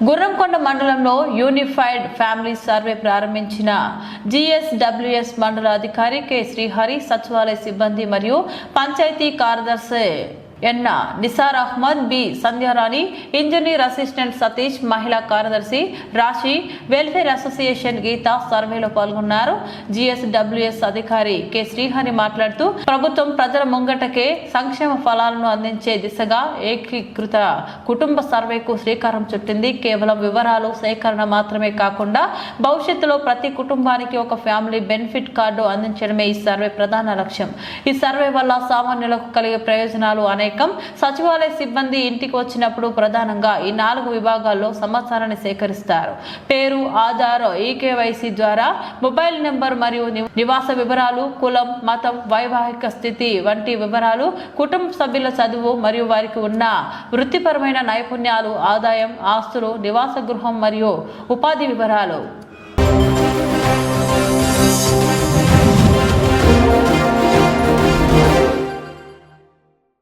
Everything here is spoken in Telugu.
గుర్రంకొండ మండలంలో యూనిఫైడ్ ఫ్యామిలీ సర్వే ప్రారంభించిన జిఎస్డబ్ల్యూఎస్ మండల అధికారి కె శ్రీహరి, సచివాలయ సిబ్బంది మరియు పంచాయతీ కార్యదర్శి N Nisar Ahmed, B Sandhyarani, engineer assistant Satish, మహిళా కార్యదర్శి రాశి, వెల్ఫేర్ అసోసియేషన్ గీత సర్వేలో పాల్గొన్నారు. జిఎస్డబ్ల్యూఎస్ అధికారి కె శ్రీహరి మాట్లాడుతూ ప్రభుత్వం ప్రజల ముంగటకే సంక్షేమ ఫలాలను అందించే దిశగా ఏకీకృత కుటుంబ సర్వేకు శ్రీకారం చుట్టింది. కేవలం వివరాలు సేకరణ మాత్రమే కాకుండా భవిష్యత్తులో ప్రతి కుటుంబానికి ఒక ఫ్యామిలీ బెనిఫిట్ కార్డు అందించడమే ఈ సర్వే ప్రధాన లక్ష్యం. ఈ సర్వే వల్ల సామాన్యులకు కలిగే ప్రయోజనాలు అనేకం. సచివాలయ సిబ్బంది ఇంటికి వచ్చినప్పుడు ప్రధానంగా ఈ 4 విభాగాల్లో సమాచారాన్ని సేకరిస్తారు. పేరు, ఆధార్, ఈకేవైసీ ద్వారా మొబైల్ నెంబర్ మరియు నివాస వివరాలు, కులం, మతం, వైవాహిక స్థితి వంటి వివరాలు, కుటుంబ సభ్యుల చదువు మరియు వారికి ఉన్న వృత్తిపరమైన నైపుణ్యాలు, ఆదాయం, ఆస్తులు, నివాస గృహం మరియు ఉపాధి వివరాలు.